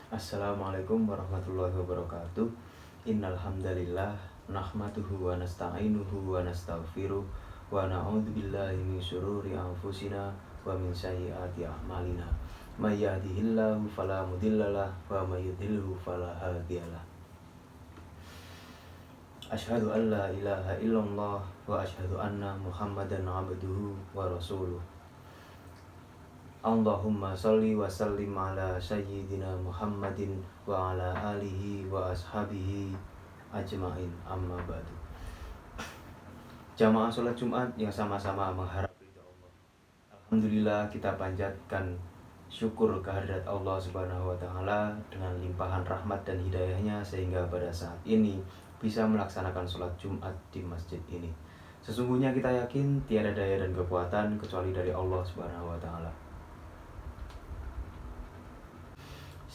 Assalamualaikum warahmatullahi wabarakatuh. Innal hamdalillah nahmaduhu wa nasta'inuhu wa nastaghfiruh wa na'udzubillahi min syururi anfusina wa min sayyiati a'malina. May yahdihillahu fala mudhillalah wa may yudhlilhu fala hadiyalah. Asyhadu an la ilaha illallah wa asyhadu anna Muhammadan abduhu wa rasuluh. Allahumma sholli wa sallim ala sayyidina Muhammadin wa ala alihi wa ashabihi ajmain, amma ba'du. Jamaah sholat Jumat yang sama-sama mengharap ridha Allah. Alhamdulillah, kita panjatkan syukur kehadirat Allah Subhanahu wa taala dengan limpahan rahmat dan hidayahnya sehingga pada saat ini bisa melaksanakan sholat Jumat di masjid ini. Sesungguhnya kita yakin tiada daya dan kekuatan kecuali dari Allah Subhanahu wa taala.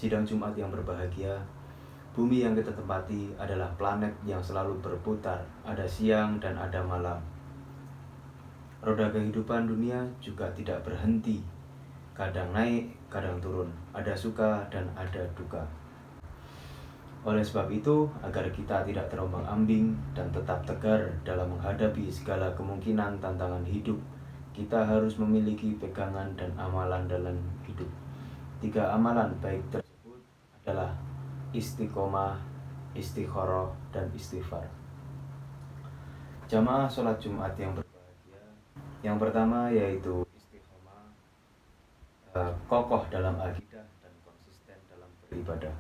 Sidang Jumat yang berbahagia, bumi yang kita tempati adalah planet yang selalu berputar, ada siang dan ada malam. Roda kehidupan dunia juga tidak berhenti, kadang naik, kadang turun, ada suka dan ada duka. Oleh sebab itu, agar kita tidak terombang-ambing dan tetap tegar dalam menghadapi segala kemungkinan tantangan hidup, kita harus memiliki pegangan dan amalan dalam hidup. 3 amalan baik adalah istiqomah, istikharah, dan istighfar. Jamaah sholat Jumat yang berbahagia, yang pertama yaitu istiqomah, kokoh dalam akidah dan konsisten dalam beribadah.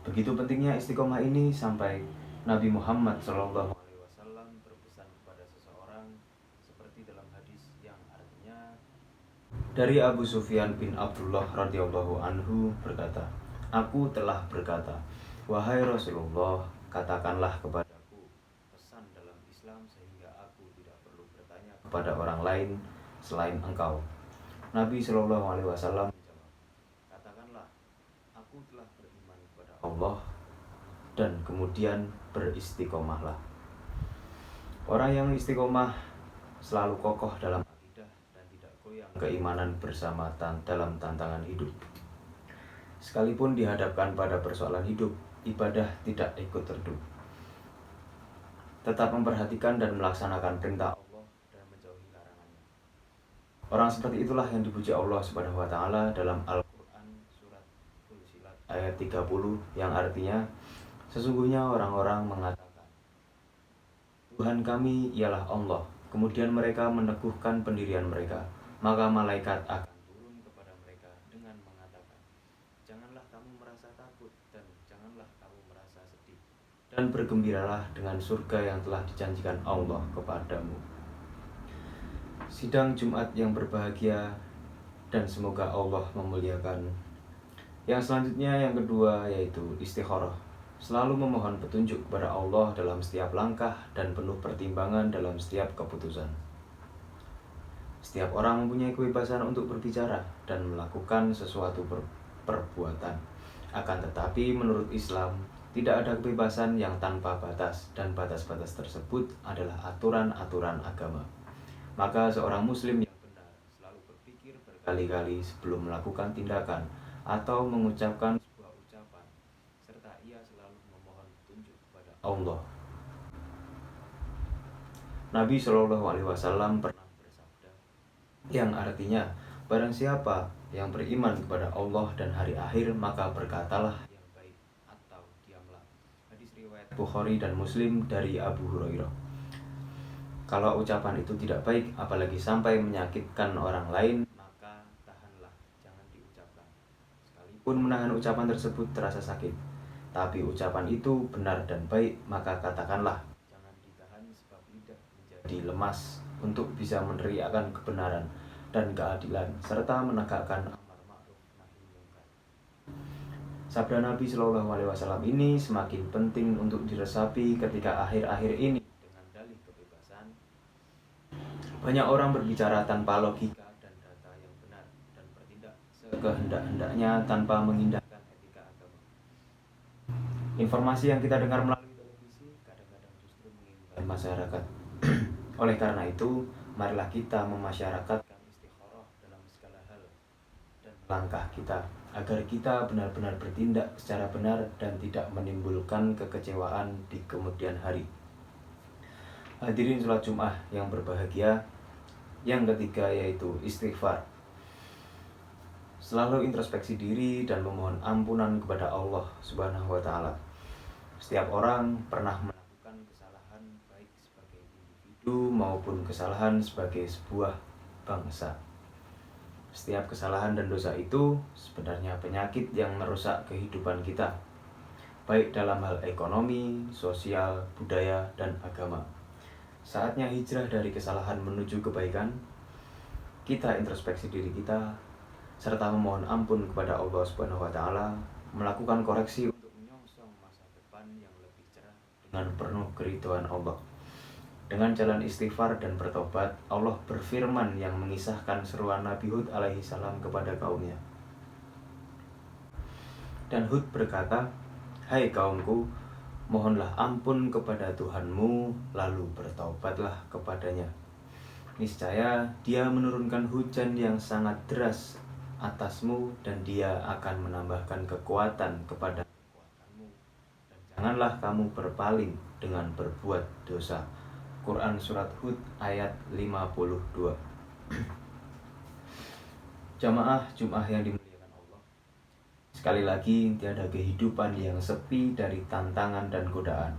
Begitu pentingnya istiqomah ini sampai Nabi Muhammad SAW berpesan kepada seseorang seperti dalam hadis yang artinya, dari Abu Sufyan bin Abdullah radhiyallahu anhu berkata, "Aku telah berkata, wahai Rasulullah, katakanlah kepadaku pesan dalam Islam sehingga aku tidak perlu bertanya kepada orang lain selain engkau." Nabi Shallallahu Alaihi Wasallam menjawab, "Katakanlah, aku telah beriman kepada Allah dan kemudian beristiqomahlah." Orang yang istiqomah selalu kokoh dalam akidah dan tidak goyang keimanan bersama dalam tantangan hidup. Sekalipun dihadapkan pada persoalan hidup, ibadah tidak ikut redup. Tetap memperhatikan dan melaksanakan perintah Allah dan menjauhi larangannya. Orang seperti itulah yang dipuji Allah Subhanahu wa taala dalam Al-Qur'an surat Fussilat ayat 30 yang artinya, sesungguhnya orang-orang mengatakan, Tuhan kami ialah Allah. Kemudian mereka meneguhkan pendirian mereka, maka malaikat akan janganlah kamu merasa takut dan janganlah kamu merasa sedih, dan bergembiralah dengan surga yang telah dijanjikan Allah kepadamu. Sidang Jumat yang berbahagia dan semoga Allah memuliakan. Yang selanjutnya, yang kedua, yaitu istikharah. Selalu memohon petunjuk kepada Allah dalam setiap langkah dan penuh pertimbangan dalam setiap keputusan. Setiap orang mempunyai kebebasan untuk berbicara dan melakukan sesuatu perbuatan. Akan tetapi menurut Islam, tidak ada kebebasan yang tanpa batas, dan batas-batas tersebut adalah aturan-aturan agama. Maka seorang muslim yang benar selalu berpikir berkali-kali sebelum melakukan tindakan atau mengucapkan sebuah ucapan, serta ia selalu memohon petunjuk kepada Allah. Nabi Shallallahu Alaihi Wasallam pernah bersabda, yang artinya, barang siapa yang beriman kepada Allah dan hari akhir, maka berkatalah yang baik atau diamlah. Hadis riwayat Bukhari dan Muslim dari Abu Hurairah. Kalau ucapan itu tidak baik, apalagi sampai menyakitkan orang lain, maka tahanlah, jangan diucapkan. Sekalipun menahan ucapan tersebut terasa sakit, tapi ucapan itu benar dan baik, maka katakanlah. Jangan ditahan sebab lidah menjadi lemas untuk bisa meneriakkan kebenaran dan keadilan serta menegakkan amar ma'ruf nahi munkar. Sabda Nabi Shallallahu Alaihi Wasallam ini semakin penting untuk diresapi ketika akhir-akhir ini dengan dalih kebebasan. Banyak orang berbicara tanpa logika dan data yang benar dan bertindak sekehendak-hendaknya tanpa mengindahkan etika agama. Informasi yang kita dengar melalui televisi kadang-kadang justru menginginkan masyarakat. Oleh karena itu, marilah kita memasyarakatkan langkah kita, agar kita benar-benar bertindak secara benar dan tidak menimbulkan kekecewaan di kemudian hari. Hadirin sholat Jum'ah yang berbahagia, yang ketiga yaitu istighfar. Selalu introspeksi diri dan memohon ampunan kepada Allah Subhanahu wa Ta'ala. Setiap orang pernah melakukan kesalahan, baik sebagai individu maupun kesalahan sebagai sebuah bangsa. Setiap kesalahan dan dosa itu sebenarnya penyakit yang merusak kehidupan kita, baik dalam hal ekonomi, sosial, budaya, dan agama. Saatnya hijrah dari kesalahan menuju kebaikan. Kita introspeksi diri kita serta memohon ampun kepada Allah Subhanahu wa Ta'ala, melakukan koreksi untuk menyongsong masa depan yang lebih cerah dengan penuh keridhaan Allah. Dengan jalan istighfar dan bertobat, Allah berfirman yang mengisahkan seruan Nabi Hud alaihi salam kepada kaumnya. Dan Hud berkata, "Hai kaumku, mohonlah ampun kepada Tuhanmu, lalu bertobatlah kepadanya. Niscaya Dia menurunkan hujan yang sangat deras atasmu, dan Dia akan menambahkan kekuatan kepada kekuatanmu. Dan janganlah kamu berpaling dengan berbuat dosa." Quran Surat Hud ayat 52. Jamaah Jum'ah yang dimuliakan Allah, sekali lagi, tiada kehidupan yang sepi dari tantangan dan godaan.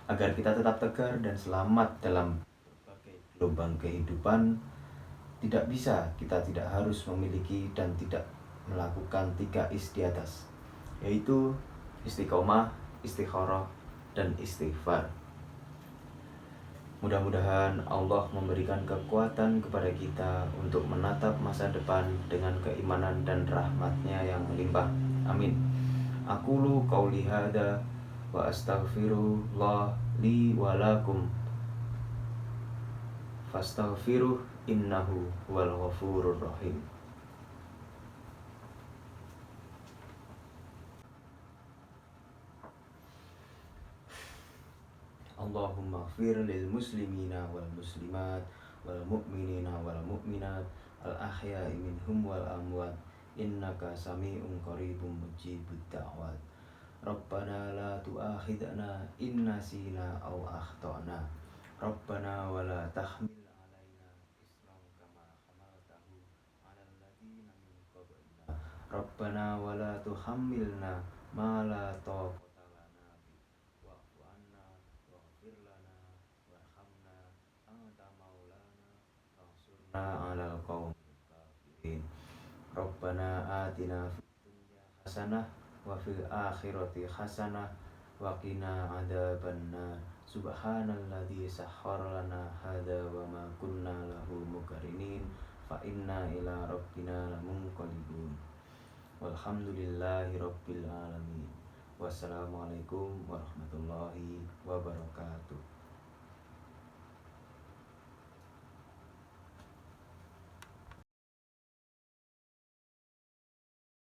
Agar kita tetap tegar dan selamat dalam berbagai gelombang kehidupan, kita tidak harus memiliki dan tidak melakukan 3 is di atas, yaitu istiqomah, istikharah, dan istighfar. Mudah-mudahan Allah memberikan kekuatan kepada kita untuk menatap masa depan dengan keimanan dan rahmat-Nya yang melimpah. Amin. Aqulu qauli hadza wa astaghfirullah li wa lakum fastaghfiruh innahu huwal ghafurur rahim. Allahumma ighfir lil muslimina wal muslimat wal mu'minina wal mu'minat al ahya'i minhum wal amwat innaka sami'un qaribun mujibud da'wat. Rabbana la tu'akhidna in nasina aw akhtana. Rabbana wa la tahmil alaina isran kama hamaltahu 'alal ladzina min qablina. Rabbana wa la tuhammilna ma la taqata lana bi. Wa'fu 'anna waghfir lana warhamna anta maulana fansurna 'alal qaumil kafirin. Rabbana atina fid dunya hasanah wa fil akhirati hasanah wa qina adzabannar. Subhanalladzi sahkhara lana hadza wa ma kunna lahu muqrinin fa inna ila rabbina lamunqalibun. Walhamdulillahi rabbil alamin. Wassalamualaikum warahmatullahi wabarakatuh.